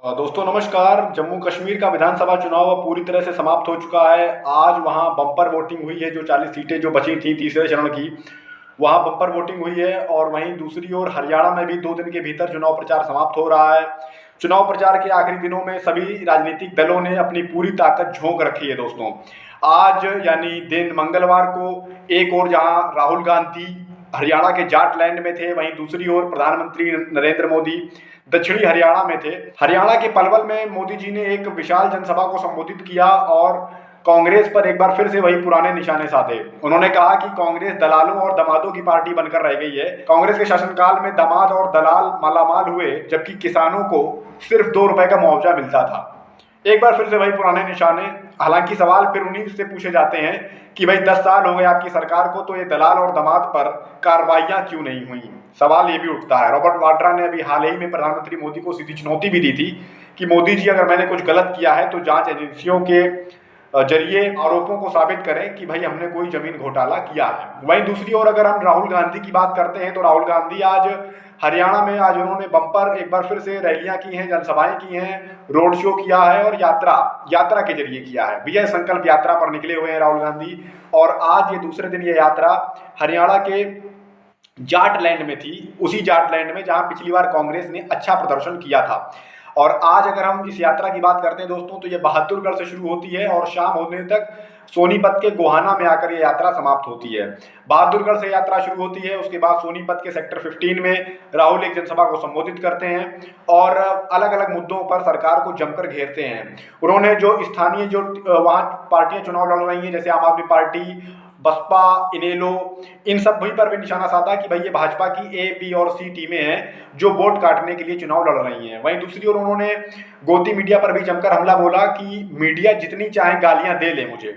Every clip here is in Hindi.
दोस्तों नमस्कार। जम्मू कश्मीर का विधानसभा चुनाव अब पूरी तरह से समाप्त हो चुका है। आज वहां बम्पर वोटिंग हुई है। जो 40 सीटें जो बची थी तीसरे चरण की, वहां बम्पर वोटिंग हुई है। और वहीं दूसरी ओर हरियाणा में भी 2 दिन के भीतर चुनाव प्रचार समाप्त हो रहा है। चुनाव प्रचार के आखिरी दिनों में सभी राजनीतिक दलों ने अपनी पूरी ताकत झोंक रखी है। दोस्तों आज यानी दिन मंगलवार को एक और जहां राहुल गांधी हरियाणा के जाटलैंड में थे, वहीं दूसरी ओर प्रधानमंत्री नरेंद्र मोदी दक्षिणी हरियाणा में थे। हरियाणा के पलवल में मोदी जी ने एक विशाल जनसभा को संबोधित किया और कांग्रेस पर एक बार फिर से वही पुराने निशाने साधे। उन्होंने कहा कि कांग्रेस दलालों और दमादों की पार्टी बनकर रह गई है। कांग्रेस के शासनकाल में दामाद और दलाल मालामाल हुए, जबकि किसानों को सिर्फ 2 रुपए का मुआवजा मिलता था। एक बार फिर से वही पुराने निशाने। हालांकि सवाल फिर उन्हीं से पूछे जाते हैं कि भाई 10 साल हो गए आपकी सरकार को, तो ये दलाल और दामाद पर कार्रवाइयां क्यों नहीं हुई। सवाल ये भी उठता है। रॉबर्ट वाड्रा ने अभी हाल ही में प्रधानमंत्री मोदी को सीधी चुनौती भी दी थी कि मोदी जी, अगर मैंने कुछ गलत किया है तो जांच एजेंसियों के जरिए आरोपों को साबित करें कि भाई हमने कोई जमीन घोटाला किया है। वहीं दूसरी ओर अगर हम राहुल गांधी की बात करते हैं तो राहुल गांधी आज हरियाणा में उन्होंने बम्पर एक बार फिर से रैलियां की हैं, जनसभाएं की हैं, रोड शो किया है और यात्रा के जरिए किया है। विजय संकल्प यात्रा पर निकले हुए हैं राहुल गांधी। और आज ये दूसरे दिन ये यात्रा हरियाणा के जाटलैंड में थी, उसी जाटलैंड में जहां पिछली बार कांग्रेस ने अच्छा प्रदर्शन किया था। और आज अगर हम इस यात्रा की बात करते हैं दोस्तों, तो ये बहादुरगढ़ से शुरू होती है और शाम होने तक सोनीपत के गोहाना में आकर ये यात्रा समाप्त होती है। बहादुरगढ़ से यात्रा शुरू होती है, उसके बाद सोनीपत के सेक्टर 15 में राहुल एक जनसभा को संबोधित करते हैं और अलग अलग मुद्दों पर सरकार को जमकर घेरते हैं। उन्होंने जो स्थानीय वहाँ पार्टियां चुनाव लड़ रही हैं, जैसे आम आदमी पार्टी, बसपा, इनेलो, इन सब भी पर भी निशाना साधा कि भाई ये भाजपा की ए, बी और सी टीमें हैं जो वोट काटने के लिए चुनाव लड़ रही हैं। वहीं दूसरी ओर उन्होंने गोदी मीडिया पर भी जमकर हमला बोला कि मीडिया जितनी चाहे गालियां दे ले मुझे,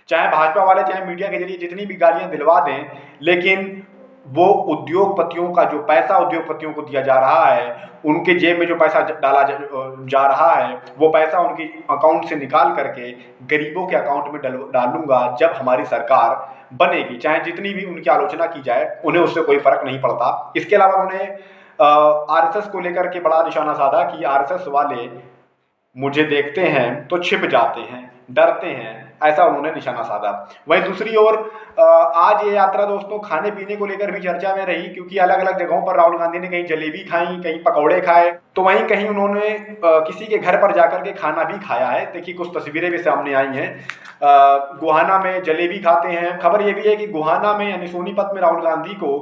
चाहे भाजपा वाले चाहे मीडिया के जरिए जितनी भी गालियां दिलवा दें, लेकिन वो उद्योगपतियों का जो पैसा उद्योगपतियों को दिया जा रहा है, उनके जेब में जो पैसा डाला जा रहा है, वो पैसा उनके अकाउंट से निकाल करके गरीबों के अकाउंट में डालूंगा जब हमारी सरकार बनेगी। चाहे जितनी भी उनकी आलोचना की जाए, उन्हें उससे कोई फर्क नहीं पड़ता। इसके अलावा उन्होंने आरएसएस को लेकर के बड़ा निशाना साधा कि आरएसएस वाले मुझे देखते हैं तो छिप जाते हैं, डरते हैं, ऐसा उन्होंने निशाना साधा। वहीं दूसरी ओर आज ये यात्रा दोस्तों खाने पीने को लेकर भी चर्चा में रही, क्योंकि अलग अलग जगहों पर राहुल गांधी ने कहीं जलेबी खाई, कहीं पकौड़े खाए, तो वहीं कहीं उन्होंने किसी के घर पर जाकर के खाना भी खाया है। देखिए कुछ तस्वीरें भी सामने आई हैं। गोहाना में जलेबी खाते हैं। खबर ये भी है कि गोहाना में यानी सोनीपत में राहुल गांधी को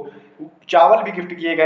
चावल भी गिफ्ट किए गए।